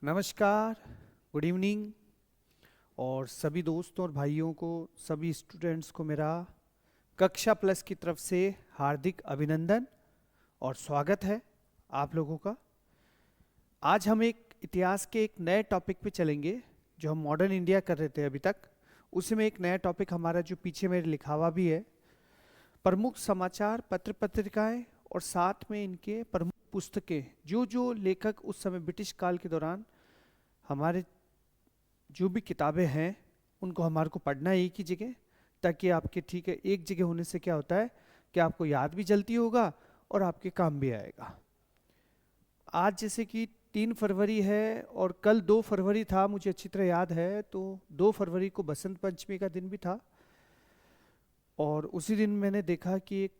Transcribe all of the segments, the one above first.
नमस्कार, good evening और सभी दोस्तों और भाइयों को, सभी स्टूडेंट्स को मेरा कक्षा प्लस की तरफ से हार्दिक अभिनंदन और स्वागत है आप लोगों का। आज हम एक इतिहास के एक नए टॉपिक पे चलेंगे जो हम मॉडर्न इंडिया कर रहे थे अभी तक। उसी में एक नया टॉपिक हमारा जो पीछे मेरे लिखा हुआ भी है, प्रमुख समाचार पत्र पत्रिकाएं और साथ में इनके प्रमुख पुस्तकें, जो जो लेखक उस समय ब्रिटिश काल के दौरान हमारे जो भी किताबें हैं उनको हमारे को पढ़ना है एक ही जगह, ताकि आपके ठीक है एक जगह होने से क्या होता है कि आपको याद भी जल्दी होगा और आपके काम भी आएगा। आज जैसे कि 3 फरवरी है और कल 2 फरवरी था, मुझे अच्छी तरह याद है, तो 2 फरवरी को बसंत पंचमी का दिन भी था। और उसी दिन मैंने देखा कि एक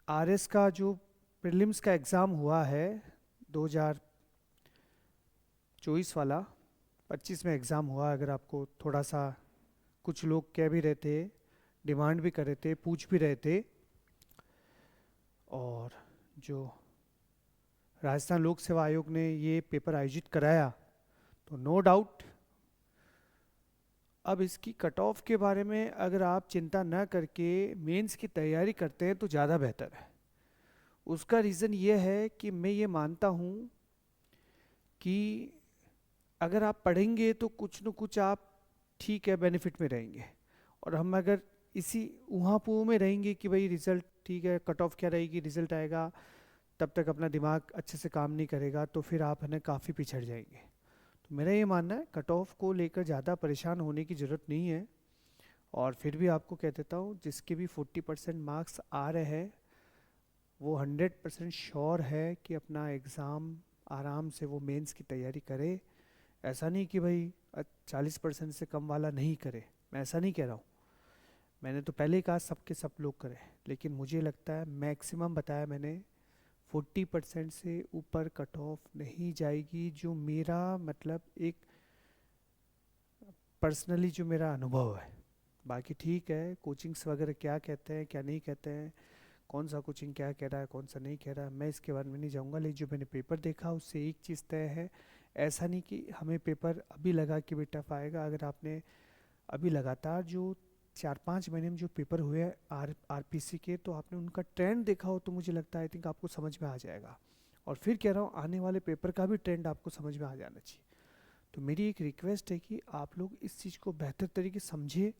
आरएस का जो प्रीलिम्स का एग्ज़ाम हुआ है 2024 वाला, 25 में एग्ज़ाम हुआ। अगर आपको थोड़ा सा, कुछ लोग कह भी रहे थे, डिमांड भी कर रहे थे, पूछ भी रहे थे। और जो राजस्थान लोक सेवा आयोग ने ये पेपर आयोजित कराया, तो नो डाउट अब इसकी कट ऑफ के बारे में अगर आप चिंता न करके मेंस की तैयारी करते हैं तो ज़्यादा बेहतर है। उसका रीज़न ये है कि मैं ये मानता हूँ कि अगर आप पढ़ेंगे तो कुछ न कुछ आप ठीक है बेनिफिट में रहेंगे। और हम अगर इसी उहाँ पुह में रहेंगे कि भाई रिजल्ट ठीक है, कट ऑफ क्या रहेगी, रिजल्ट आएगा, तब तक अपना दिमाग अच्छे से काम नहीं करेगा, तो फिर आप है ना काफ़ी पिछड़ जाएंगे। तो मेरा ये मानना है कट ऑफ को लेकर ज़्यादा परेशान होने की ज़रूरत नहीं है। और फिर भी आपको कह देता हूँ, जिसके भी 40% मार्क्स आ रहे हैं वो 100% श्योर है कि अपना एग्ज़ाम आराम से वो मेंस की तैयारी करे। ऐसा नहीं कि भाई 40% से कम वाला नहीं करे, मैं ऐसा नहीं कह रहा हूँ। मैंने तो पहले ही कहा सबके सब लोग करें, लेकिन मुझे लगता है मैक्सिमम बताया मैंने 40% से ऊपर कट ऑफ नहीं जाएगी, जो मेरा मतलब एक पर्सनली जो मेरा अनुभव है। बाकी ठीक है, कोचिंग्स वगैरह क्या कहते हैं क्या नहीं कहते हैं, कौन सा कोचिंग क्या कह रहा है कौन सा नहीं कह रहा है, मैं इसके बारे में नहीं जाऊँगा। लेकिन जो मैंने पेपर देखा उससे एक चीज़ तय है, ऐसा नहीं कि हमें पेपर अभी लगा कि भी टफ आएगा। अगर आपने अभी लगातार जो 4-5 महीने में जो पेपर हुए आरपीसी के, तो आपने उनका ट्रेंड देखा हो तो मुझे लगता है आई थिंक आपको समझ में आ जाएगा। और फिर कह रहा हूँ आने वाले पेपर का भी ट्रेंड आपको समझ में आ जाना चाहिए। तो मेरी एक रिक्वेस्ट है कि आप लोग इस चीज़ को बेहतर तरीके से समझिए,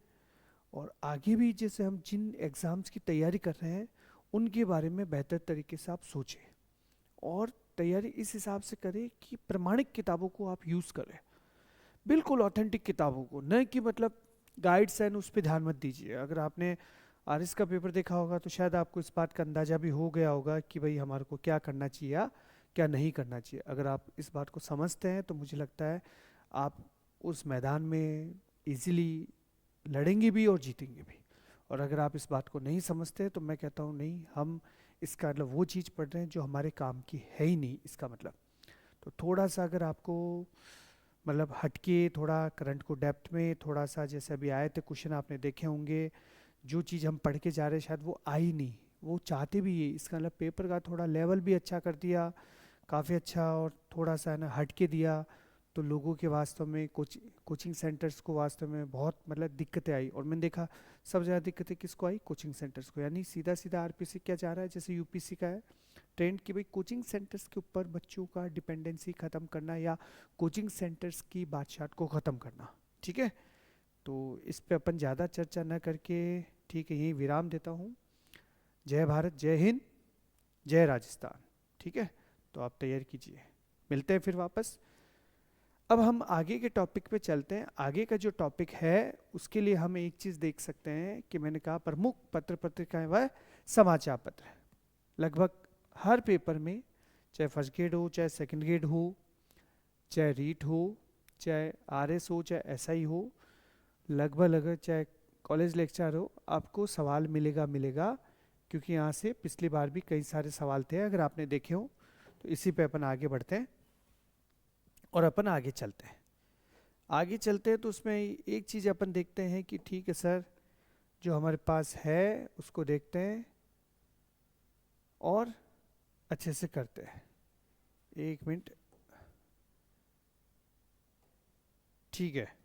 और आगे भी जैसे हम जिन एग्ज़ाम्स की तैयारी कर रहे हैं उनके बारे में बेहतर तरीके से आप सोचें और तैयारी इस हिसाब से करें कि प्रमाणिक किताबों को आप यूज़ करें, बिल्कुल ऑथेंटिक किताबों को, न कि मतलब गाइड्स एंड उस पर ध्यान मत दीजिए। अगर आपने आरएस का पेपर देखा होगा तो शायद आपको इस बात का अंदाज़ा भी हो गया होगा कि भाई हमारे को क्या करना चाहिए या क्या नहीं करना चाहिए। अगर आप इस बात को समझते हैं तो मुझे लगता है आप उस मैदान में इजीली लड़ेंगे भी और जीतेंगे भी। और अगर आप इस बात को नहीं समझते तो मैं कहता हूँ नहीं, हम इसका मतलब वो चीज़ पढ़ रहे हैं जो हमारे काम की है ही नहीं इसका मतलब। तो थोड़ा सा अगर आपको मतलब हटके थोड़ा करंट को डेप्थ में थोड़ा सा, जैसे अभी आए थे क्वेश्चन आपने देखे होंगे, जो चीज़ हम पढ़ के जा रहे हैं शायद वो आई नहीं, वो चाहते भी ये, इसका मतलब पेपर का थोड़ा लेवल भी अच्छा कर दिया, काफ़ी अच्छा, और थोड़ा सा है ना हट के दिया। तो लोगों के वास्तव में कोचिंग सेंटर्स को वास्तव में बहुत मतलब दिक्कतें आई, और मैंने देखा सबसे ज़्यादा दिक्कतें किसको आई, कोचिंग सेंटर्स को। यानी सीधा सीधा आरपीसी क्या चाह रहा है, जैसे यूपीसी का है ट्रेंड कि भाई कोचिंग सेंटर्स के ऊपर बच्चों का डिपेंडेंसी ख़त्म करना, या कोचिंग सेंटर्स की बादशाह को ख़त्म करना। ठीक है, तो इस पे अपन ज़्यादा चर्चा न करके ठीक है यही विराम देता हूँ। जय भारत, जय हिंद, जय राजस्थान। ठीक है, तो आप तैयार कीजिए, मिलते हैं फिर वापस। अब हम आगे के टॉपिक पे चलते हैं। आगे का जो टॉपिक है उसके लिए हम एक चीज़ देख सकते हैं कि मैंने कहा प्रमुख पत्र पत्रिकाएं व समाचार पत्र। लगभग हर पेपर में, चाहे फर्स्ट ग्रेड हो चाहे सेकंड ग्रेड हो, चाहे रीट हो चाहे आरएस हो चाहे एसआई हो, लगभग लगभग चाहे कॉलेज लेक्चर हो, आपको सवाल मिलेगा मिलेगा। क्योंकि यहाँ से पिछली बार भी कई सारे सवाल थे, अगर आपने देखे हो तो इसी पे अपन आगे बढ़ते हैं और अपन आगे चलते हैं। आगे चलते हैं तो उसमें एक चीज़ अपन देखते हैं कि ठीक है सर, जो हमारे पास है उसको देखते हैं और अच्छे से करते हैं। एक मिनट, ठीक है।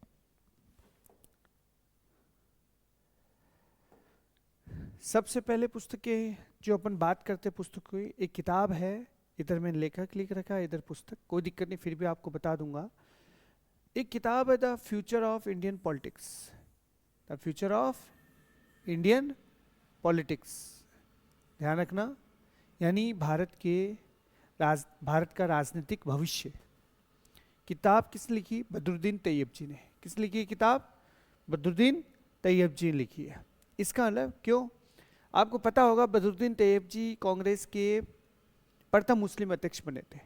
सबसे पहले पुस्तकें जो अपन बात करते हैं पुस्तकों की, एक किताब है, इधर मैंने लेखक लिख रखा है, इधर पुस्तक, कोई दिक्कत नहीं, फिर भी आपको बता दूंगा। एक किताब है the future of Indian politics, the future of Indian politics, ध्यान रखना, यानी भारत का राजनीतिक भविष्य। किताब किसने लिखी? बदरुद्दीन तैयब जी ने। किस लिखी है किताब? बदरुद्दीन तैयब जी ने लिखी है। इसका मतलब क्यों? आपको पता होगा बदरुद्दीन तैयब जी कांग्रेस के प्रथम मुस्लिम अध्यक्ष बने थे।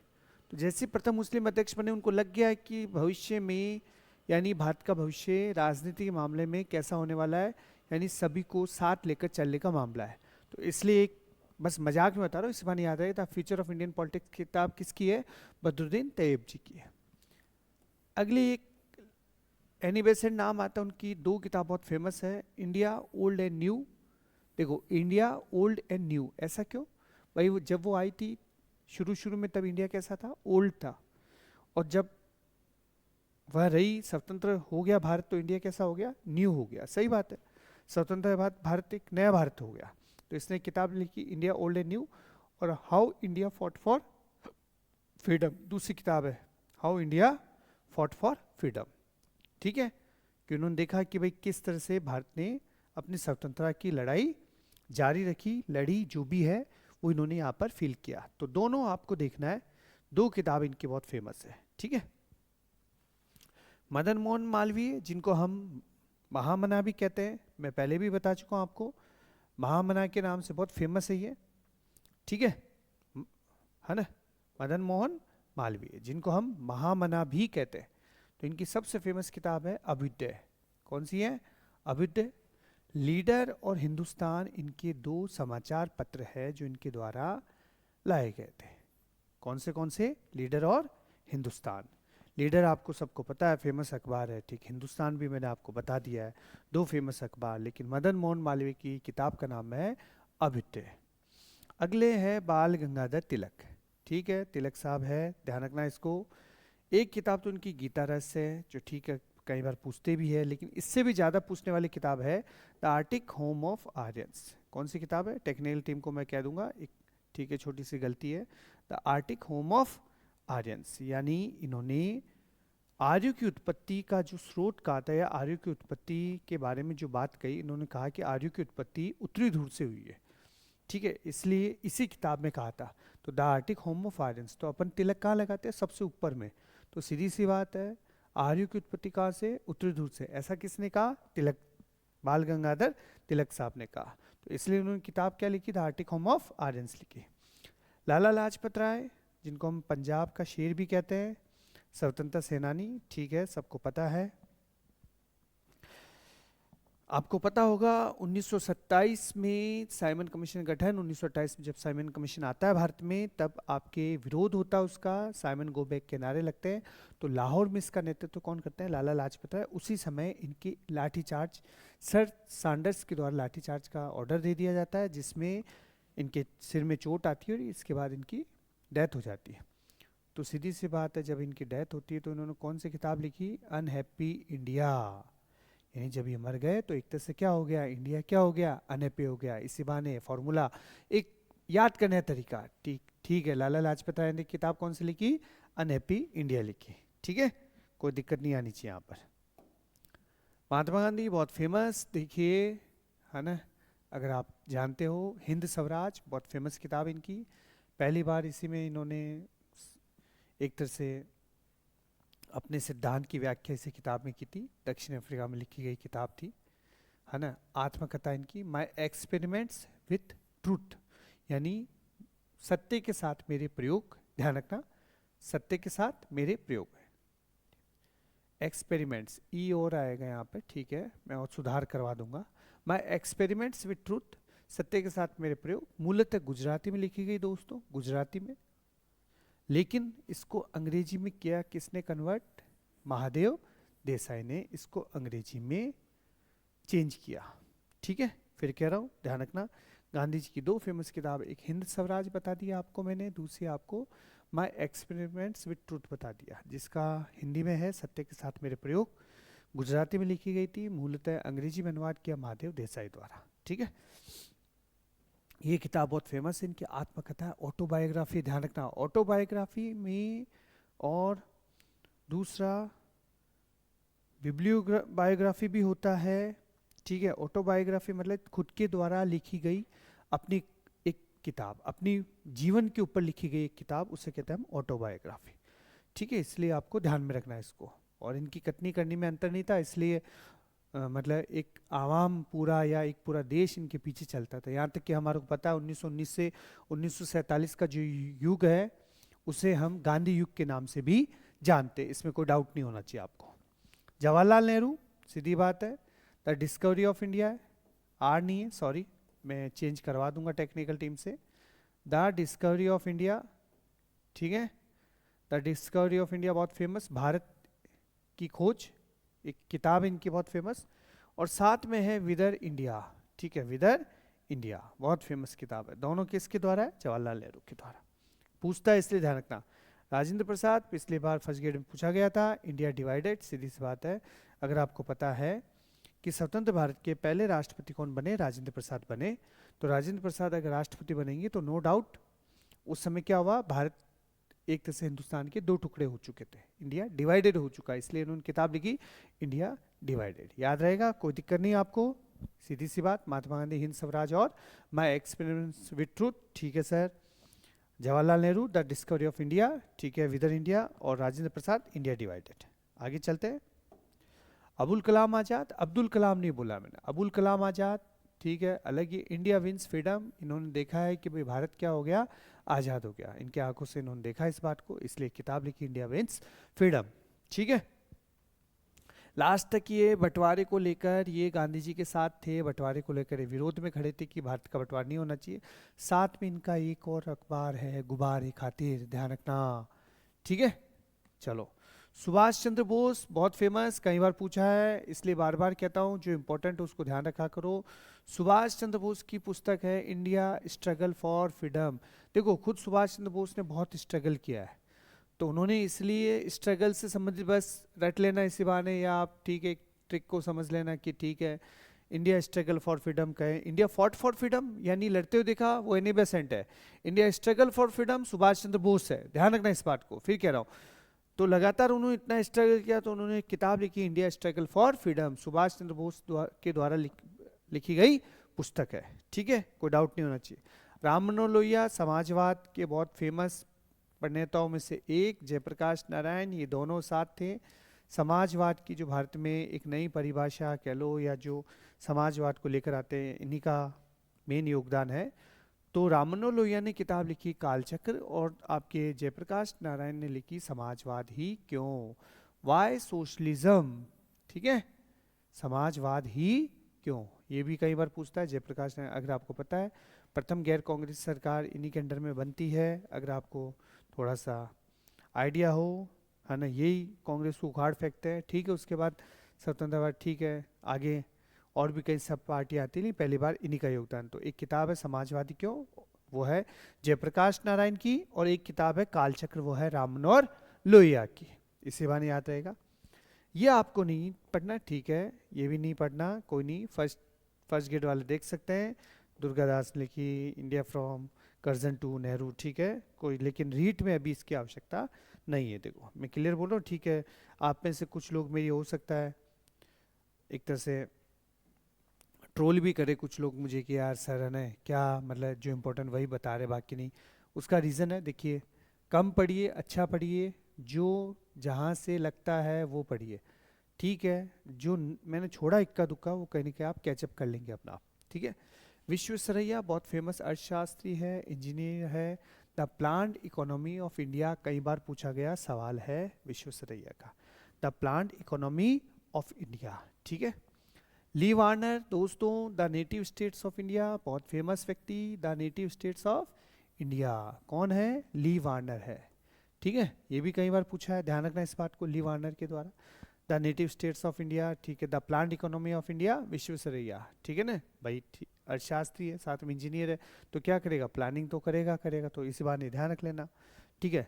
तो जैसे प्रथम मुस्लिम अध्यक्ष बने, उनको लग गया कि भविष्य में, यानी भारत का भविष्य राजनीति के मामले में कैसा होने वाला है, यानी सभी को साथ लेकर चलने का मामला है। तो इसलिए एक, बस मजाक में बता रहा हूँ, इस बार याद रहे, फ्यूचर ऑफ इंडियन पॉलिटिक्स किताब किसकी है? बदरुद्दीन तैयब जी की है। अगली एक एनी बेसेंट नाम आता है, उनकी दो किताब बहुत फेमस है, इंडिया ओल्ड एंड न्यू। देखो, इंडिया ओल्ड एंड न्यू, ऐसा क्यों भाई? जब वो आई थी शुरू शुरू में, तब इंडिया कैसा था? ओल्ड था। और जब वह रही, स्वतंत्र हो गया भारत, तो इंडिया कैसा हो गया? न्यू हो गया। सही बात है, स्वतंत्र भारत एक नया भारत हो गया। तो इसने किताब लिखी इंडिया ओल्ड एंड न्यू, और how India fought for freedom, दूसरी किताब है how India fought for freedom. ठीक है, कि उन्होंने देखा कि भाई किस तरह से भारत ने अपनी स्वतंत्रता की लड़ाई जारी रखी, लड़ी, जो भी है वो इन्होंने यहाँ पर फील किया। तो दोनों आपको देखना है, दो किताब इनकी बहुत फेमस है। ठीक है, मदन मोहन मालवीय, जिनको हम महामना भी कहते हैं, मैं पहले भी बता चुका हूँ आपको, महामना के नाम से बहुत फेमस है ये। ठीक है ना? मदन मोहन मालवीय, जिनको हम महामना भी कहते हैं। तो इनकी सबसे फेमस किताब है अभ्युदय। कौन सी है? अभ्युदय। लीडर और हिंदुस्तान, इनके दो समाचार पत्र है जो इनके द्वारा लाए गए थे। कौन से? लीडर और हिंदुस्तान। लीडर आपको सबको पता है, फेमस अखबार है, ठीक। हिंदुस्तान भी मैंने आपको बता दिया है, दो फेमस अखबार। लेकिन मदन मोहन मालवीय की किताब का नाम है अभ्युदय। अगले है बाल गंगाधर तिलक। ठीक है, तिलक साहब है, ध्यान रखना इसको। एक किताब तो उनकी गीता रस है, जो ठीक है कई बार पूछते भी है, लेकिन इससे भी ज़्यादा पूछने वाली किताब है the Arctic home of Aryans. कौन सी किताब है? टेक्निकल टीम को मैं कह दूंगा, एक ठीक है छोटी सी गलती है, the Arctic home of Aryans. यानी इन्होंने आर्यों की उत्पत्ति का जो स्रोत कहा था, या आर्यों की उत्पत्ति के बारे में जो बात कही, इन्होंने कहा कि आर्यों की उत्पत्ति उत्तरी ध्रुव से हुई है। ठीक है, इसलिए इसी किताब में कहा था। तो the Arctic home of Aryans, तो अपन तिलक कहाँ लगाते हैं? सबसे ऊपर में। तो सीधी सी बात है, आर्यों की उत्पत्ति कहाँ से? उत्तरी ध्रुव से। ऐसा किसने कहा? तिलक, बाल गंगाधर तिलक साहब ने कहा। तो इसलिए उन्होंने किताब क्या लिखी? The Arctic home of Aryans लिखी। लाला लाजपत राय, जिनको हम पंजाब का शेर भी कहते हैं, स्वतंत्रता सेनानी, ठीक है सबको पता है। आपको पता होगा 1927 में साइमन कमीशन गठन, 1928 में जब साइमन कमीशन आता है भारत में, तब आपके विरोध होता है उसका, साइमन गो बैक के नारे लगते हैं। तो लाहौर में इसका नेतृत्व कौन करते हैं? लाला लाजपत राय। उसी समय इनकी लाठीचार्ज, सर सैंडर्स के द्वारा लाठीचार्ज का ऑर्डर दे दिया जाता है, जिसमें इनके सिर में चोट आती है और इसके बाद इनकी डेथ हो जाती है। तो सीधी सी बात है, जब इनकी डेथ होती है तो इन्होंने कौन सी किताब लिखी? Unhappy India. यानी जब ये मर गए तो एक तरह से क्या हो गया? इंडिया क्या हो गया? अनहैप्पी हो गया। इसी बहाने फॉर्मूला एक याद करने का तरीका, ठीक है। लाला लाजपत राय ने किताब कौन सी लिखी? अनहैप्पी इंडिया लिखी। ठीक है, कोई दिक्कत नहीं आनी चाहिए यहाँ पर। महात्मा गांधी बहुत फेमस, देखिए, है ना, अगर आप जानते हो, हिंद स्वराज बहुत फेमस किताब इनकी। पहली बार इसी में इन्होंने एक तरह से अपने सिद्धांत की व्याख्या इसी किताब में की थी, दक्षिण अफ्रीका में लिखी गई किताब थी, है ना। आत्मकथा इनकी, माय एक्सपेरिमेंट्स विथ ट्रूथ, यानी सत्य के साथ मेरे प्रयोग, ध्यान रखना, सत्य के साथ मेरे प्रयोग है। एक्सपेरिमेंट्स, ई और आएगा यहाँ पे, ठीक है, मैं और सुधार करवा दूंगा। माय एक्सपेरिमेंट्स विथ ट्रूथ, सत्य के साथ मेरे प्रयोग, मूलतः गुजराती में लिखी गई दोस्तों, गुजराती में। लेकिन इसको अंग्रेजी में किया किसने कन्वर्ट? महादेव देसाई ने इसको अंग्रेजी में चेंज किया। ठीक है, फिर कह रहा हूँ, ध्यान रखना, गांधी जी की दो फेमस किताब, एक हिंद स्वराज बता दिया आपको मैंने, दूसरी आपको माई एक्सपेरिमेंट्स विद ट्रूथ बता दिया, जिसका हिंदी में है सत्य के साथ मेरे प्रयोग, गुजराती में लिखी गई थी, मूलतः अंग्रेजी में अनुवाद किया महादेव देसाई द्वारा। ठीक है, ये किताब बहुत फेमस है, इनकी आत्मकथा है, ऑटोबायोग्राफी, ध्यान रखना ऑटोबायोग्राफी में, और दूसरा बिब्लियोबायोग्राफी भी होता है। ठीक है, ऑटोबायोग्राफी मतलब खुद के द्वारा लिखी गई अपनी एक किताब, अपनी जीवन के ऊपर लिखी गई एक किताब, उसे कहते हैं हम ऑटोबायोग्राफी। ठीक है, इसलिए आपको ध्यान में रखना है इसको। और इनकी कथनी करनी में अंतर नहीं था, इसलिए मतलब एक आवाम पूरा या एक पूरा देश इनके पीछे चलता था। यहाँ तक कि हमारे को पता है 1919 से 1947 का जो युग है उसे हम गांधी युग के नाम से भी जानते हैं, इसमें कोई डाउट नहीं होना चाहिए आपको। जवाहरलाल नेहरू, सीधी बात है। द डिस्कवरी ऑफ इंडिया है, आर नहीं है, सॉरी मैं चेंज करवा दूंगा टेक्निकल टीम से। द डिस्कवरी ऑफ इंडिया, ठीक है, द डिस्कवरी ऑफ इंडिया बहुत फेमस, भारत की खोज, एक किताब इनकी बहुत फेमस। और साथ में है विदर इंडिया, ठीक है, विदर इंडिया बहुत फेमस किताब है। दोनों किसके द्वारा है? जवाहरलाल नेहरू के द्वारा। पूछता है इसलिए ध्यान रखना। राजेंद्र प्रसाद, पिछली बार फर्स्ट ग्रेड में पूछा गया था। इंडिया डिवाइडेड, सीधी सी बात है। अगर आपको पता है कि स्वतंत्र भारत के पहले राष्ट्रपति कौन बने? राजेंद्र प्रसाद बने। तो राजेंद्र प्रसाद अगर राष्ट्रपति बनेंगे तो नो डाउट उस समय क्या हुआ, भारत एक तरह से हिंदुस्तान के दो टुकड़े हो चुके थे, इंडिया डिवाइडेड हो चुका है, इसलिए इन्होंने किताब लिखी इंडिया डिवाइडेड। याद रहेगा, कोई दिक्कत नहीं आपको, सीधी सी बात। महात्मा गांधी, हिंद स्वराज और माई एक्सपेरिमेंट्स विद ट्रूथ, ठीक है sir. Jawaharlal Nehru, the discovery of India, ठीक है, विदर इंडिया। और राजेंद्र प्रसाद, इंडिया डिवाइडेड। आगे चलते हैं। अबुल कलाम आजाद, अब्दुल कलाम नहीं बोला मैंने, अबुल कलाम आजाद, ठीक है, अलग ही। इंडिया विंस फ्रीडम, इन्होंने देखा है कि भाई भारत क्या हो गया, आज़ाद हो गया, इनके आंखों से इन्होंने देखा इस बात को, इसलिए किताब लिखी इंडिया विंस फ्रीडम। ठीक है, लास्ट तक ये बंटवारे को लेकर ये गांधी जी के साथ थे, बंटवारे को लेकर ये विरोध में खड़े थे कि भारत का बंटवारा नहीं होना चाहिए। साथ में इनका एक और अखबार है, गुबार ए खातिर, ध्यान रखना। ठीक है, चलो। सुभाष चंद्र बोस बहुत फेमस, कई बार पूछा है इसलिए बार बार कहता हूँ, जो इंपॉर्टेंट है उसको ध्यान रखा करो। सुभाष चंद्र बोस की पुस्तक है इंडिया स्ट्रगल फॉर फ्रीडम। देखो, खुद सुभाष चंद्र बोस ने बहुत स्ट्रगल किया है, तो उन्होंने इसलिए स्ट्रगल से संबंधित बस रट लेना इसी बहाने, या आप ठीक है एक ट्रिक को समझ लेना कि ठीक है इंडिया स्ट्रगल फॉर फ्रीडम कहे, इंडिया फॉट फॉर फ्रीडम यानी लड़ते हुए देखा, वो एनी बेसेंट है। India struggle for freedom Subhash Chandra Bose है, ध्यान रखना इस बात को, फिर कह रहा हूँ। तो लगातार उन्होंने इतना स्ट्रगल किया, तो उन्होंने एक किताब लिखी India struggle for freedom, Subhash Chandra Bose के द्वारा लिखी गई पुस्तक है। ठीक है, कोई डाउट नहीं होना चाहिए। राम मनोहर लोहिया समाजवाद के बहुत फेमस प्रणेताओं में से एक, जयप्रकाश नारायण, ये दोनों साथ थे। समाजवाद की जो भारत में एक नई परिभाषा कह लो, या जो समाजवाद को लेकर आते हैं, इन्हीं का मेन योगदान है। तो राम मनोहर लोहिया ने किताब लिखी कालचक्र, और आपके जयप्रकाश नारायण ने लिखी समाजवाद ही क्यों, वाई सोशलिज्म। ठीक है, समाजवाद ही क्यों, ये भी कई बार पूछता है जयप्रकाश नारायण। अगर आपको पता है प्रथम गैर कांग्रेस सरकार इन्हीं के अंडर में बनती है, अगर आपको थोड़ा सा आइडिया हो, है ना, यही कांग्रेस को उखाड़ फेंकते हैं। ठीक है, उसके बाद स्वतंत्रता, ठीक है, आगे और भी कई सब पार्टी आती, नहीं, पहली बार इन्हीं का योगदान। तो एक किताब है समाजवादी क्यों, वो है जयप्रकाश नारायण की, और एक किताब है कालचक्र, वो है राम मनोहर लोहिया की। इसी बार याद रहेगा। ये आपको नहीं पढ़ना, ठीक है, ये भी नहीं पढ़ना, कोई नहीं, फर्स्ट ग्रेड वाले देख सकते हैं। दुर्गादास लिखी India from Curzon to Nehru, ठीक है, कोई, लेकिन रीट में अभी इसकी आवश्यकता नहीं है। देखो मैं क्लियर बोल रहा हूँ, ठीक है। आप में से कुछ लोग मेरी हो सकता है एक तरह से ट्रोल भी करे कुछ लोग मुझे कि यार सर है ना, क्या मतलब जो इम्पोर्टेंट वही बता रहे बाकी नहीं। उसका रीज़न है, देखिए, कम पढ़िए, अच्छा पढ़िए, जो जहाँ से लगता है वो पढ़िए। ठीक है, जो मैंने छोड़ा इक्का दुक्का वो कहीं ना कहीं आप कैचअप कर लेंगे अपना आप। ठीक है, विश्वेश्वरैया बहुत फेमस अर्थशास्त्री है, इंजीनियर है। The planned economy of India, कई बार पूछा गया सवाल है विश्वेश्वरैया का, the planned economy of India. ठीक है, ली वार्नर, दोस्तों, the native states of India, बहुत फेमस व्यक्ति, the native states of India कौन है? ली वार्नर है। ठीक है, ये भी कई बार पूछा है, ध्यान रखना इस बात को, ली वार्नर के द्वारा। The native states of India, ठीक है, the planned economy of India, Visvesvaraya. ठीक है ना भाई, अर्थशास्त्री है, साथ में इंजीनियर है, तो क्या करेगा, प्लानिंग तो करेगा, तो इसी बात नहीं, ध्यान रख लेना। ठीक है,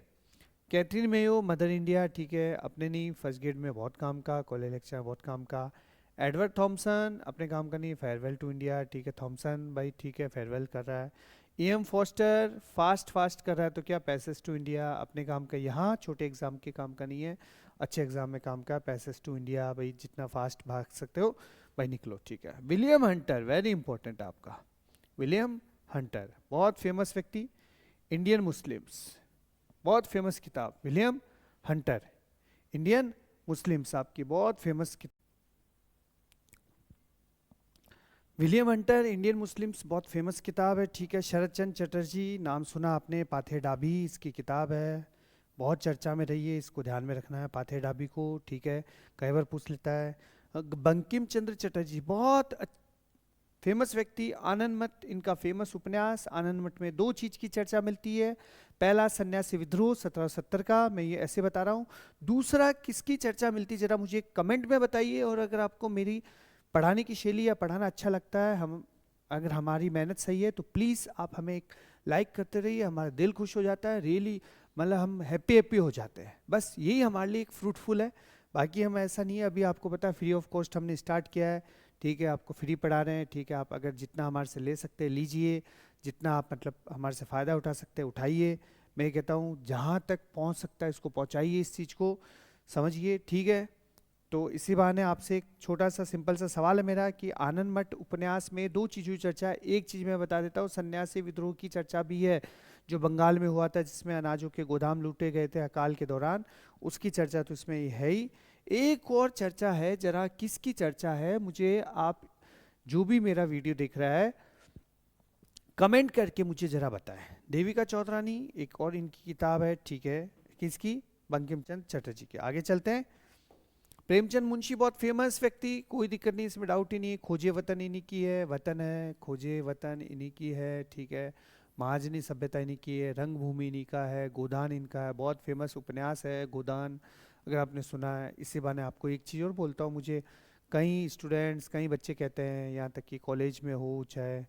कैथरीन मेयो मदर इंडिया, ठीक है, अपने नहीं, फर्स्ट ग्रेड में बहुत काम का, कॉलेज लेक्चर बहुत काम का। एडवर्ड थॉमसन अपने काम का नहीं, फेयरवेल टू इंडिया, ठीक है, थॉमसन भाई, ठीक है, फेयरवेल कर रहा है। एम फॉस्टर फास्ट फास्ट कर रहा है, तो क्या पैसेज टू इंडिया, अपने काम का, यहाँ छोटे एग्जाम के काम का नहीं है, अच्छे एग्जाम में काम का, पैसेज टू इंडिया भाई, जितना फास्ट भाग सकते हो भाई निकलो, ठीक है। विलियम हंटर, वेरी इंपॉर्टेंट आपका, विलियम हंटर, बहुत फेमस व्यक्ति, इंडियन मुस्लिम्स, बहुत फेमस किताब विलियम हंटर, इंडियन मुस्लिम्स, आपकी बहुत फेमस किताब विलियम हंटर, इंडियन मुस्लिम्स, बहुत फेमस किताब है, ठीक है। शरद चंद्र चटर्जी, नाम सुना आपने, पाथे डाबी इसकी किताब है, बहुत चर्चा में रही है, इसको ध्यान में रखना है पाथे डाबी को, ठीक है, कई बार पूछ लेता है। बंकिम चंद्र चटर्जी, बहुत फेमस व्यक्ति, आनंद मठ, इनका फेमस उपन्यास, आनंद मठ में दो चीज की चर्चा मिलती है, पहला सन्यासी विद्रोह 1770 का, मैं ये ऐसे बता रहा हूँ, दूसरा किसकी चर्चा मिलती है जरा मुझे कमेंट में बताइए, और अगर आपको मेरी पढ़ाने की शैली या पढ़ाना अच्छा लगता है, हम अगर हमारी मेहनत सही है तो प्लीज़ आप हमें एक लाइक करते रहिए, हमारा दिल खुश हो जाता है, रियली मतलब हम हैप्पी हैप्पी हो जाते हैं, बस यही हमारे लिए एक फ्रूटफुल है। बाकी हम ऐसा नहीं है, अभी आपको पता है फ्री ऑफ कॉस्ट हमने स्टार्ट किया है, ठीक है, आपको फ्री पढ़ा रहे हैं, ठीक है, आप अगर जितना हमारे से ले सकते हैं लीजिए, जितना आप मतलब हमारे से फ़ायदा उठा सकते हैं उठाइए, मैं कहता हूँ जहाँ तक पहुँच सकता है इसको पहुँचाइए, इस चीज़ को समझिए, ठीक है। तो इसी बहाने आपसे एक छोटा सा सिंपल सा सवाल है मेरा कि आनंद मठ उपन्यास में दो चीज़ों की चर्चा है, एक चीज़ मैं बता देता हूँ, सन्यासी विद्रोह की चर्चा भी है जो बंगाल में हुआ था, जिसमें अनाजों के गोदाम लूटे गए थे अकाल के दौरान, उसकी चर्चा तो इसमें है ही। एक और चर्चा है, जरा किसकी चर्चा है, मुझे आप जो भी मेरा वीडियो देख रहा है कमेंट करके मुझे जरा बताएं। देविका चौधरानी, एक और इनकी किताब है, ठीक है, किसकी, बंकिम चंद्र चटर्जी की। आगे चलते हैं। प्रेमचंद मुंशी, बहुत फेमस व्यक्ति, कोई दिक्कत नहीं, इसमें डाउट ही नहीं, खोजे वतन इन्हीं की है, वतन है, खोजे वतन इन्हीं की है, ठीक है। महाजनी सभ्यता इन्हीं की है, रंगभूमि इन्हीं का है, गोदान इनका है, बहुत फेमस उपन्यास है गोदान, अगर आपने सुना है। इसी बहाने आपको एक चीज़ और बोलता हूँ, मुझे कई स्टूडेंट्स, कई बच्चे कहते हैं, यहाँ तक कि कॉलेज में हो चाहे,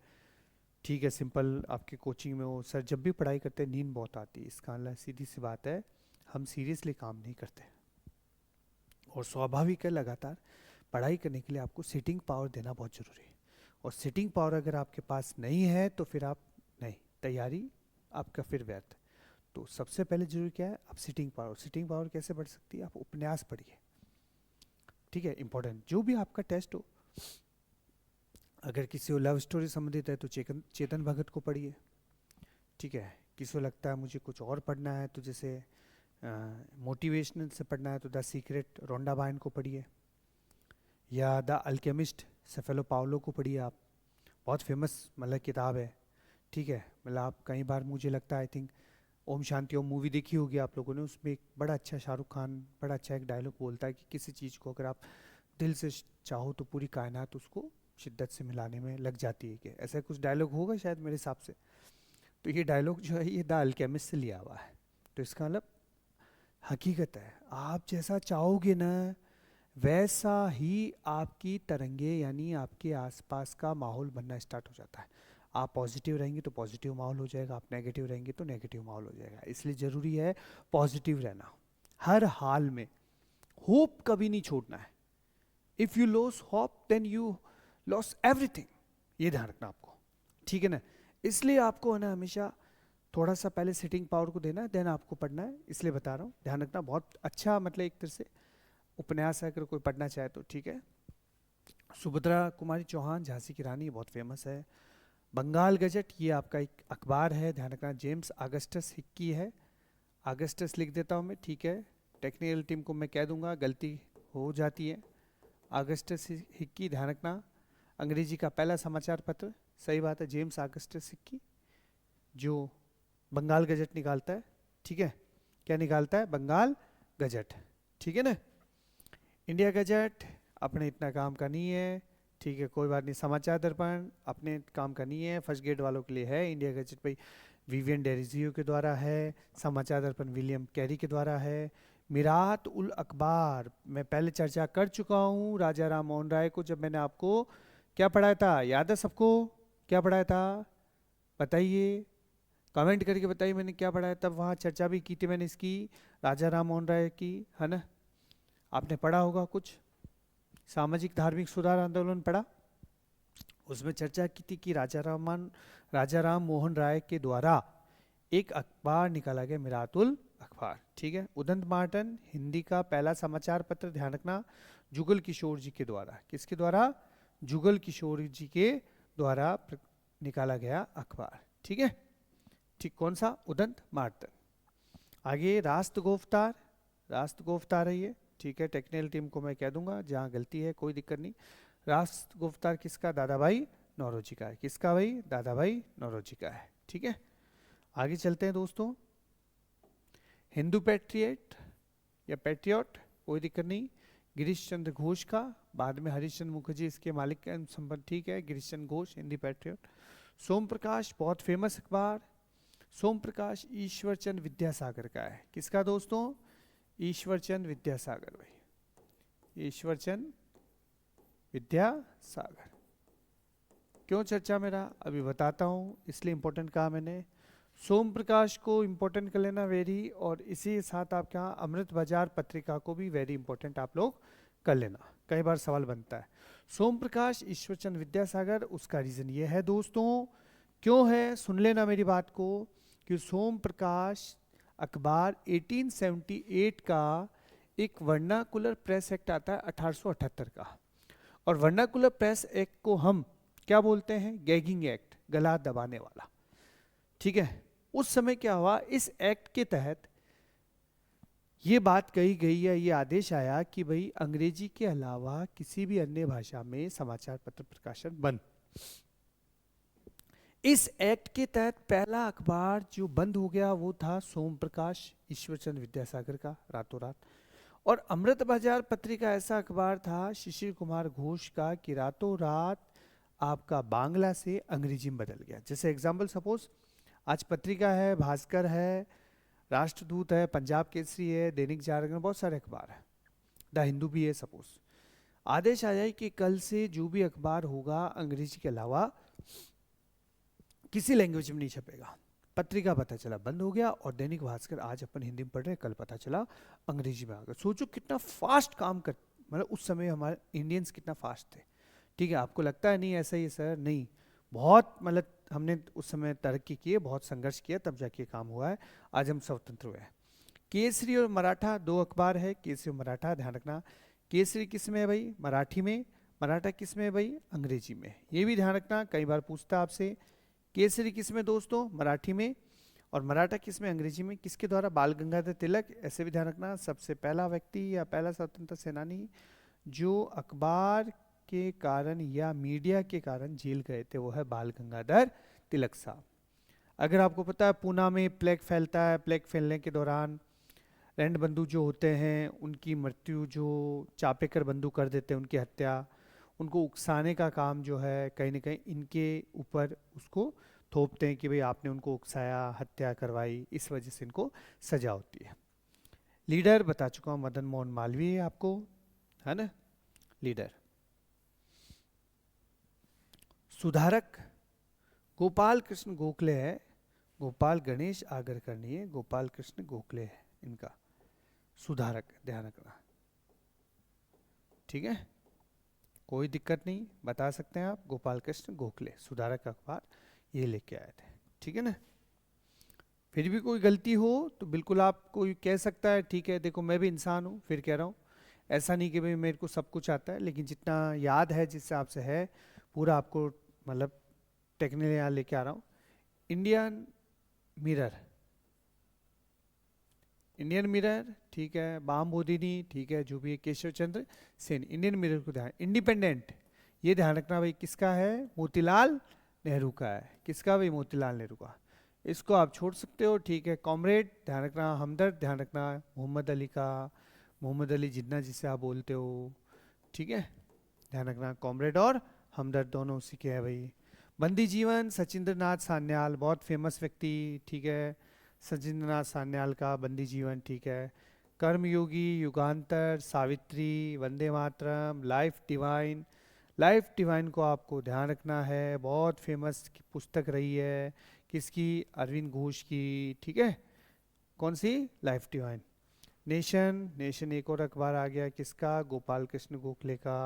ठीक है, सिंपल आपके कोचिंग में हो, सर जब भी पढ़ाई करते हैं नींद बहुत आती है, इसका मतलब सीधी सी बात है, हम सीरियसली काम नहीं करते, और स्वाभाविक है, लगातार पढ़ाई करने के लिए आपको सिटिंग पावर देना बहुत ज़रूरी है, और सिटिंग पावर अगर आपके पास नहीं है तो फिर आप नहीं, तैयारी आपका फिर व्यर्थ है। तो सबसे पहले जरूरी क्या है, आप सिटिंग पावर, सिटिंग पावर कैसे बढ़ सकती है, आप उपन्यास पढ़िए, ठीक है, इंपॉर्टेंट, जो भी आपका टेस्ट हो, अगर किसी को लव स्टोरी संबंधित है तो चेतन भगत को पढ़िए, ठीक है, किसी को लगता है मुझे कुछ और पढ़ना है, तो जैसे मोटिवेशनल से पढ़ना है तो द सीक्रेट रोंडा बायन को पढ़िए, या द अल्केमिस्ट सेफेलो पाउलो को पढ़िए आप, बहुत फेमस मतलब किताब है, ठीक है, मतलब आप कई बार, मुझे लगता है I think Om Shanti Om movie देखी होगी आप लोगों ने, उसमें एक बड़ा अच्छा शाहरुख खान बड़ा अच्छा एक डायलॉग बोलता है कि किसी चीज़ को अगर आप दिल से चाहो तो पूरी कायनात उसको शिद्दत से मिलाने में लग जाती है, कि ऐसा कुछ डायलॉग होगा शायद मेरे हिसाब से। तो ये डायलॉग जो है ये द अल्केमिस्ट से लिया हुआ है, तो इसका मतलब हकीकत है, आप जैसा चाहोगे ना वैसा ही आपकी तरंगे यानी आपके आसपास का माहौल बनना स्टार्ट हो जाता है। आप पॉजिटिव रहेंगे तो पॉजिटिव माहौल हो जाएगा, आप नेगेटिव रहेंगे तो नेगेटिव माहौल हो जाएगा, इसलिए ज़रूरी है पॉजिटिव रहना हर हाल में, होप कभी नहीं छोड़ना है, if you lose hope then you lose everything, ये ध्यान रखना आपको, ठीक है ना। इसलिए आपको है ना हमेशा थोड़ा सा पहले सिटिंग पावर को देना है, देन आपको पढ़ना है, इसलिए बता रहा हूँ, ध्यान रखना, बहुत अच्छा मतलब एक तरह से उपन्यास है, अगर कोई पढ़ना चाहे तो, ठीक है। सुभद्रा कुमारी चौहान, झांसी की रानी, बहुत फेमस है। बंगाल गजट, ये आपका एक अखबार है, ध्यान रखना, जेम्स अगस्टस हिक्की है, अगस्टस लिख देता हूँ मैं, ठीक है, टेक्निकल टीम को मैं कह दूंगा, गलती हो जाती है, अगस्टस हिक्की, ध्यान रखना, अंग्रेजी का पहला समाचार पत्र, सही बात है, जेम्स अगस्टस हिक्की, जो बंगाल गजट निकालता है, ठीक है, क्या निकालता है, बंगाल गजट, ठीक है ना। इंडिया गजट अपने इतना काम का नहीं है, ठीक है, कोई बात नहीं, समाचार दर्पण अपने काम का नहीं है, फर्स्ट ग्रेड वालों के लिए है। इंडिया गजट भाई विवियन डेरिजियो के द्वारा है, समाचार दर्पण विलियम कैरी के द्वारा है। मिरात उल अखबार मैं पहले चर्चा कर चुका हूँ, राजा राम मोहन राय को जब मैंने आपको क्या पढ़ाया था, याद है सबको, क्या पढ़ाया था बताइए, कमेंट करके बताइए मैंने क्या पढ़ा है। तब वहाँ चर्चा भी की थी मैंने इसकी, राजा राम मोहन राय की, है ना। आपने पढ़ा होगा कुछ, सामाजिक धार्मिक सुधार आंदोलन पढ़ा, उसमें चर्चा की थी कि राजा राम मोहन राय के द्वारा एक अखबार निकाला गया, मिरातुल अखबार, ठीक है। उदंत मार्टन हिंदी का पहला समाचार पत्र, ध्यान रखना, जुगल किशोर जी के द्वारा, किसके द्वारा, जुगल किशोर जी के द्वारा निकाला गया अखबार, ठीक है। ठीक, कौन सा, उदंत मार्टन। आगे राष्ट्रगोफ्तार, राष्ट्रगोफ्तार है ये, ठीक है। टेक्निकल टीम को मैं कह दूंगा जहाँ गलती है, कोई दिक्कत नहीं। राष्ट्रगुफ्तार किसका, दादा भाई नौरोजी का है, किसका भाई, दादा भाई नौरोजी का है, ठीक है। आगे चलते हैं दोस्तों, हिंदू पैट्रियट या पैट्रियट, कोई दिक्कत नहीं, गिरीश चंद्र घोष का, बाद में हरीश चंद्र मुखर्जी इसके मालिक के संबंध, ठीक है। गिरीश चंद्र घोष, हिंदी पैट्रियट। सोम प्रकाश, बहुत फेमस अखबार, सोम प्रकाश ईश्वर चंद विद्यासागर का है, किसका दोस्तों, ईश्वर चंद विद्यासागर भाई, ईश्वर चंद विद्यासागर। क्यों चर्चा मेरा अभी बताता हूँ, इसलिए इंपॉर्टेंट कहा मैंने। सोम प्रकाश को इंपॉर्टेंट कर लेना वेरी, और इसी साथ आपके यहाँ अमृत बाजार पत्रिका को भी वेरी इंपॉर्टेंट आप लोग कर लेना, कई बार सवाल बनता है। सोम प्रकाश ईश्वरचंद विद्यासागर, उसका रीजन ये है दोस्तों, क्यों है सुन लेना मेरी बात को, कि सोम प्रकाश अखबार 1878 का एक वर्नाकुलर प्रेस एक्ट आता है 1878 का, और वर्नाकुलर प्रेस एक्ट को हम क्या बोलते हैं, गैगिंग एक्ट, गला दबाने वाला, ठीक है। उस समय क्या हुआ, इस एक्ट के तहत ये बात कही गई है, ये आदेश आया कि भाई अंग्रेजी के अलावा किसी भी अन्य भाषा में समाचार पत्र प्रकाशन बंद। इस एक्ट के तहत पहला अखबार जो बंद हो गया वो था सोम प्रकाश ईश्वरचंद विद्यासागर का, रातों रात। और अमृत बाजार पत्रिका ऐसा अखबार था शिशिर कुमार घोष का कि रातों रात आपका बांग्ला से अंग्रेजी में बदल गया। जैसे एग्जाम्पल सपोज, आज पत्रिका है, भास्कर है, राष्ट्रदूत है, पंजाब केसरी है, दैनिक जागरण, बहुत सारे अखबार है, द हिंदू भी है। सपोज आदेश आ जाए कि कल से जो भी अखबार होगा अंग्रेजी के अलावा किसी लैंग्वेज में नहीं छपेगा। पत्रिका पता चला बंद हो गया, और दैनिक भास्कर आज अपन हिंदी में पढ़ रहे, कल पता चला अंग्रेजी में आ गया। सोचो कितना फास्ट काम कर, मतलब उस समय हमारे इंडियंस कितना फास्ट थे, ठीक है। आपको लगता है नहीं ऐसा ही सर, नहीं, बहुत मतलब हमने उस समय तरक्की की है, बहुत संघर्ष किया, तब जाके काम हुआ है, आज हम स्वतंत्र हुए हैं। केसरी और मराठा दो अखबार है, केसरी और मराठा, ध्यान रखना। केसरी किस में है भाई, मराठी में, मराठा किस में है भाई, अंग्रेजी में, ये भी ध्यान रखना, कई बार पूछता आपसे। केसरी किस में दोस्तों, मराठी में, और मराठा किस में, अंग्रेजी में। किसके द्वारा, बाल गंगाधर तिलक, ऐसे भी ध्यान रखना, सबसे पहला व्यक्ति या पहला स्वतंत्र सेनानी जो अखबार के कारण या मीडिया के कारण जेल गए थे, वो है बाल गंगाधर तिलक साहब। अगर आपको पता है पूना में प्लेग फैलता है, प्लेग फैलने के दौरान रैंड बंधु जो होते हैं उनकी मृत्यु, जो चापेकर बंधु कर देते हैं उनकी हत्या, उनको उकसाने का काम जो है कहीं ना कहीं इनके ऊपर उसको थोपते हैं कि भाई आपने उनको उकसाया, हत्या करवाई, इस वजह से इनको सजा होती है। लीडर बता चुका हूँ, मदन मोहन मालवीय आपको, है ना लीडर। सुधारक गोपाल कृष्ण गोखले है, गोपाल गणेश आगरकर्णी है, गोपाल कृष्ण गोखले है इनका सुधारक, ध्यान रखना, ठीक है। कोई दिक्कत नहीं, बता सकते हैं आप, गोपाल कृष्ण गोखले सुधारक अखबार ये लेके आए थे, ठीक है ना। फिर भी कोई गलती हो तो बिल्कुल आप कोई कह सकता है, ठीक है, देखो मैं भी इंसान हूँ, फिर कह रहा हूँ, ऐसा नहीं कि भाई मेरे को सब कुछ आता है, लेकिन जितना याद है जिस हिसाब से है पूरा आपको मतलब टेक्निकल यहाँ लेके आ रहा हूँ। इंडियन मिरर, इंडियन मिरर, ठीक है, बाम बोधिनी, ठीक है, जो भी है, केशव चंद्र सेन। इंडियन मिरर को ध्यान, इंडिपेंडेंट, ये ध्यान रखना भाई किसका है, मोतीलाल नेहरू का है, किसका भाई, मोतीलाल नेहरू का, इसको आप छोड़ सकते हो, ठीक है। कॉमरेड ध्यान रखना, हमदर्द ध्यान रखना, मोहम्मद अली का, मोहम्मद अली जिन्ना जिसे आप बोलते हो, ठीक है, ध्यान रखना, कॉमरेड और हमदर्द दोनों उसी के है भाई। बंदी जीवन सचिंद्र नाथ सान्याल, बहुत फेमस व्यक्ति, ठीक है, सचिंद्र नाथ सान्याल का बंदी जीवन, ठीक है। कर्मयोगी, युगांतर, Savitri, Vande Mataram, life divine, life divine को आपको ध्यान रखना है, बहुत फेमस पुस्तक रही है किसकी? अरविंद घोष की, ठीक है। कौन सी? Life divine. नेशन, नेशन एक और अखबार आ गया, किसका? गोपाल कृष्ण गोखले का।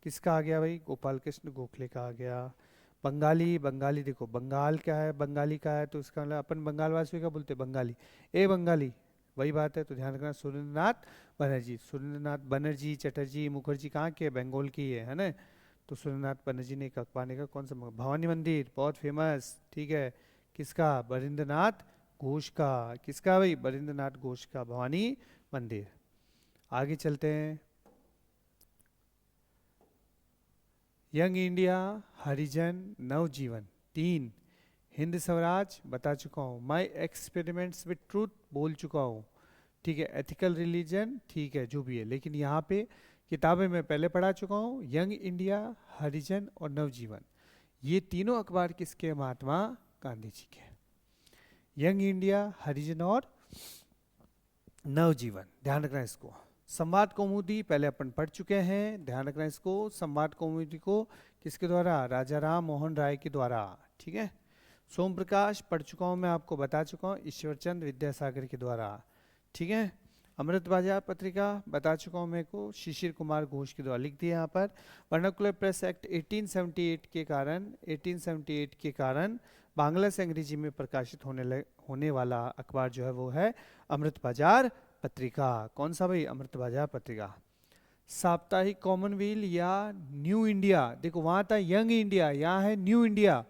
किसका आ गया भाई? गोपाल कृष्ण गोखले का आ गया। बंगाली, बंगाली देखो बंगाल क्या है, बंगाली का है तो इसका मतलब अपन बंगाल वासियों क्या बोलते हैं? बंगाली। ए बंगाली, वही बात है, तो ध्यान रखना। सुरेंद्रनाथ बनर्जी, सुरेंद्रनाथ बनर्जी, चटर्जी, मुखर्जी कहाँ के? बंगाल की है ना। तो सुरेंद्रनाथ बनर्जी ने एक अखबार ने का कौन सा? भवानी मंदिर, बहुत फेमस, ठीक है। किसका? बरिंद्रनाथ घोष का। किसका भाई? बरिंद्रनाथ घोष का भवानी मंदिर। आगे चलते हैं। यंग इंडिया, हरिजन, नवजीवन, तीन। हिंद स्वराज बता चुका हूँ, माई एक्सपेरिमेंट्स विद ट्रूथ बोल चुका हूँ, ठीक है। एथिकल रिलीजन, ठीक है, जो भी है, लेकिन यहाँ पे किताबें मैं पहले पढ़ा चुका हूँ। यंग इंडिया, हरिजन और नवजीवन, ये तीनों अखबार किसके? महात्मा गांधी जी के। यंग इंडिया, हरिजन और नवजीवन, ध्यान रखना इसको। संवाद कौमुदी पहले अपन पढ़ चुके हैं, ध्यान रखना इसको। संवाद कौमुदी को किसके द्वारा? राजा राम मोहन राय के द्वारा, ठीक है। सोम प्रकाश पढ़ चुका हूँ, मैं आपको बता चुका हूँ, ईश्वरचंद विद्यासागर के द्वारा, ठीक है। अमृत बाजार पत्रिका बता चुका हूँ मेरे को, शिशिर कुमार घोष के द्वारा, लिख दिया यहाँ पर। वर्नाकुलर प्रेस एक्ट 1878 के कारण बांग्ला से अंग्रेजी में प्रकाशित होने वाला अखबार जो है वो है अमृत बाजार पत्रिका। कौन सा भाई? अमृत बाजार पत्रिका। साप्ताहिक कॉमनवेल्थ या न्यू इंडिया, देखो वहां था यंग इंडिया, यहाँ है न्यू इंडिया।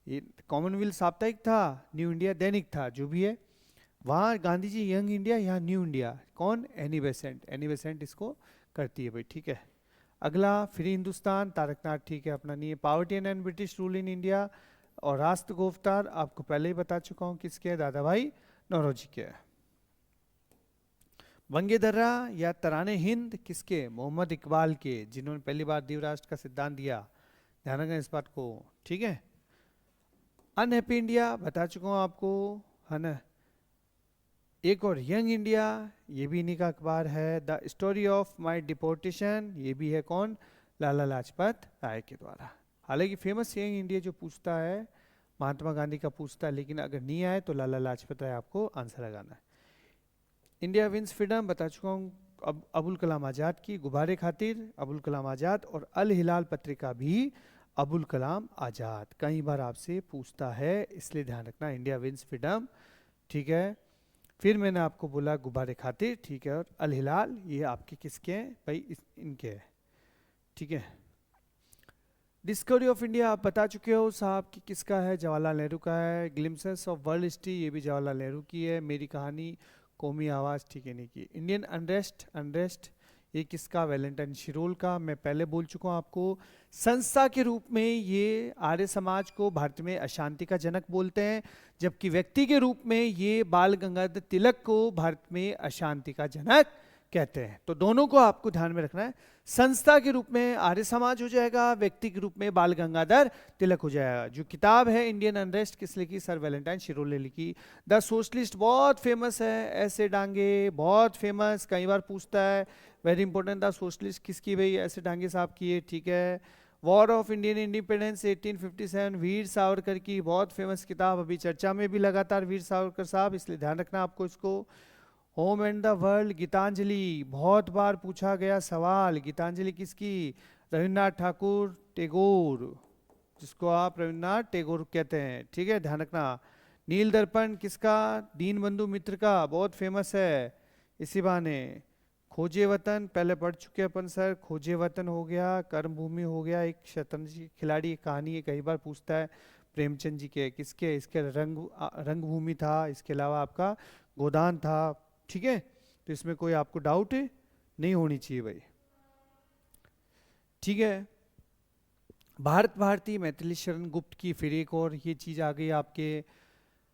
ये कॉमनवेल्थ साप्ताहिक था, न्यू इंडिया दैनिक था, जो भी है। वहाँ गांधी जी यंग इंडिया, यहाँ न्यू इंडिया। कौन? एनी बेसेंट, एनी बेसेंट इसको करती है भाई, ठीक है। अगला फ्री हिंदुस्तान, तारकनाथ, ठीक है, अपना नहीं है। Poverty and British rule in India और राष्ट्र गोफ्तार आपको पहले ही बता चुका हूँ किसके है? दादा भाई नौरोजी के। वंगे दर्रा या तराने हिंद किसके? मोहम्मद इकबाल के, जिन्होंने पहली बार द्विराष्ट्र का सिद्धांत दिया, ध्यान रखना इस बात को, ठीक है। अनहैप्पी इंडिया बता चुका हूँ आपको, है ना। एक और यंग इंडिया, ये भी इन्हीं का अखबार है। The story of my deportation, ये भी है कौन? लाला लाजपत राय के द्वारा। हालांकि फेमस यंग इंडिया जो पूछता है महात्मा गांधी का पूछता है, लेकिन अगर नहीं आए तो लाला लाजपत राय आपको आंसर लगाना है। इंडिया विंस फ्रीडम बता चुका हूँ, अब अबुल कलाम आज़ाद की। गुब्बारे खातिर अबुल कलाम आज़ाद और अल हिलाल पत्रिका भी अबुल कलाम आज़ाद, कई बार आपसे पूछता है, इसलिए ध्यान रखना। इंडिया विंस फ्रीडम, ठीक है। फिर मैंने आपको बोला गुब्बारे खातिर, ठीक है, और अल हिलाल ये आपके किसके हैं भाई? इनके हैं, ठीक है। डिस्कवरी ऑफ इंडिया आप बता चुके हो साहब कि किसका है? जवाहरलाल नेहरू का है। ग्लिम्पसेस ऑफ वर्ल्ड हिस्ट्री, ये भी जवाहरलाल नेहरू की है। मेरी कहानी, कौमी आवाज़, ठीक है, नहीं की। इंडियन अनरेस्ट, अनरेस्ट ये किसका? वैलेंटाइन शिरोल का, मैं पहले बोल चुका हूँ आपको। संस्था के रूप में ये आर्य समाज को भारत में अशांति का जनक बोलते हैं, जबकि व्यक्ति के रूप में ये बाल गंगाधर तिलक को भारत में अशांति का जनक कहते हैं। तो दोनों को आपको ध्यान में रखना है। संस्था के रूप में आर्य समाज हो जाएगा, व्यक्ति के रूप में बाल गंगाधर तिलक हो जाएगा। जो किताब है इंडियन अनरेस्ट किस लिखी? सर वैलेंटाइन शिरोल ने लिखी। द सोशलिस्ट बहुत फेमस है, ऐसे डांगे बहुत फेमस, कई बार पूछता है, वेरी इंपॉर्टेंट। द सोशलिस्ट किसकी भाई? ऐसे डांगे साहब की है, ठीक है। War of Indian independence 1857, Veer Savarkar की, बहुत फेमस किताब, अभी चर्चा में भी लगातार वीर सावरकर साहब, इसलिए ध्यान रखना आपको इसको। Home and the World, Gitanjali, बहुत बार पूछा गया सवाल, गीतांजलि किसकी? रविन्द्रनाथ ठाकुर टैगोर, जिसको आप रविन्द्रनाथ टैगोर कहते हैं, ठीक है, ध्यान रखना। नील दर्पण किसका? दीन बंधु मित्र का, बहुत फेमस है इसी बहाने। खोजे वतन पहले पढ़ चुके अपन सर, खोजे वतन हो गया, कर्म भूमि हो गया, एक शतरंज खिलाड़ी की कहानी है, कई बार पूछता है, प्रेमचंद जी के। किसके? इसके रंग भूमि था, इसके अलावा आपका गोदान था, ठीक है। तो इसमें कोई आपको डाउट नहीं होनी चाहिए भाई, ठीक है। भारत भारती मैथिली शरण गुप्त की, फिर एक और ये चीज आ गई आपके।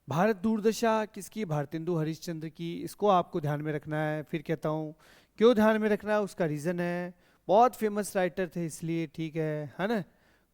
भारत दूरदशा किसकी? भारतेंदु हरिश्चंद्र की, इसको आपको ध्यान में रखना है। फिर कहता हूँ क्यों ध्यान में रखना है, उसका रीजन है, बहुत फेमस राइटर थे इसलिए, ठीक है ना।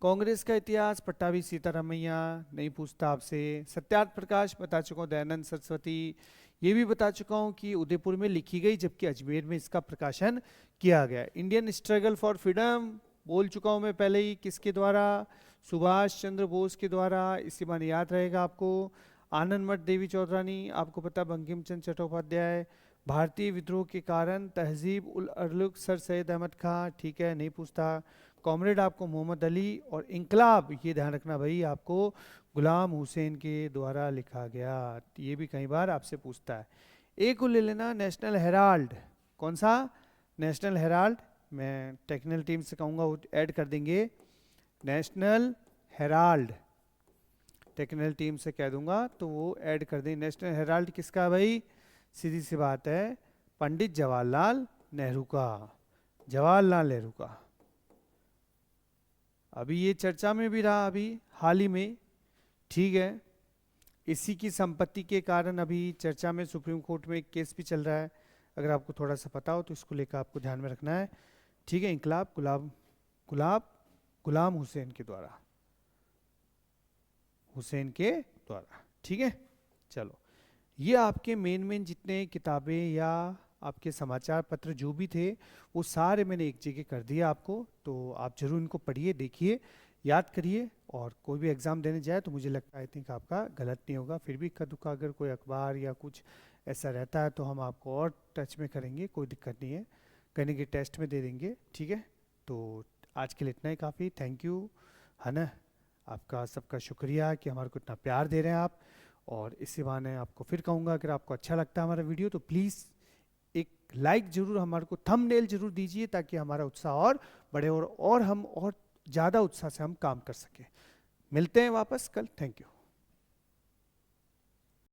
कांग्रेस का इतिहास पट्टाभी सीतारामैया, नहीं पूछता आपसे। सत्यार्थ प्रकाश बता चुका हूँ, दयानंद सरस्वती, ये भी बता चुका हूँ कि उदयपुर में लिखी गई, जबकि अजमेर में इसका प्रकाशन किया गया। इंडियन स्ट्रगल फॉर फ्रीडम बोल चुका हूँ मैं पहले ही, किसके द्वारा? सुभाष चंद्र बोस के द्वारा, इसी बहाने याद रहेगा आपको। आनंदमठ देवी चौधरानी, आपको पता बंकिम चंद्र चट्टोपाध्याय। भारतीय विद्रोह के कारण तहजीब उल अर्लुक, सर सैयद अहमद खां, ठीक है नहीं पूछता। कॉमरेड आपको मोहम्मद अली, और इंकलाब ये ध्यान रखना भाई आपको गुलाम हुसैन के द्वारा लिखा गया, ये भी कई बार आपसे पूछता है। एक को ले लेना नेशनल हेराल्ड, कौन सा नेशनल हेराल्ड, मैं टेक्निकल टीम से कहूँगा वो ऐड कर देंगे नेशनल हेराल्ड, टेक्निकल टीम से कह दूंगा तो वो ऐड कर देंगे। नेशनल हेराल्ड किसका है भाई, सीधी सी बात है पंडित जवाहरलाल नेहरू का, जवाहरलाल नेहरू का। अभी ये चर्चा में भी रहा अभी हाल ही में, ठीक है। इसी की संपत्ति के कारण अभी चर्चा में सुप्रीम कोर्ट में एक केस भी चल रहा है, अगर आपको थोड़ा सा पता हो तो इसको लेकर आपको ध्यान में रखना है, ठीक है। इंकलाब गुलाम हुसैन के द्वारा, हुसैन के द्वारा, ठीक है। चलो, ये आपके मेन जितने किताबें या आपके समाचार पत्र जो भी थे वो सारे मैंने एक जगह कर दिए आपको, तो आप जरूर इनको पढ़िए, देखिए, याद करिए, और कोई भी एग्ज़ाम देने जाए तो मुझे लगता है आई थिंक आपका गलत नहीं होगा। फिर भी इक्का दुक्का अगर कोई अखबार या कुछ ऐसा रहता है तो हम आपको और टच में करेंगे, कोई दिक्कत नहीं है, कहने के टेस्ट में दे देंगे, ठीक है। तो आज के लिए इतना ही काफ़ी, थैंक यू, है ना। आपका सबका शुक्रिया कि हमारे को इतना प्यार दे रहे हैं आप। और इसी बहाने आपको फिर कहूँगा, अगर आपको अच्छा लगता है हमारा वीडियो तो प्लीज़ एक लाइक ज़रूर, हमारे को थंबनेल ज़रूर दीजिए, ताकि हमारा उत्साह और बढ़े और हम और ज़्यादा उत्साह से हम काम कर सकें। मिलते हैं वापस कल, थैंक यू।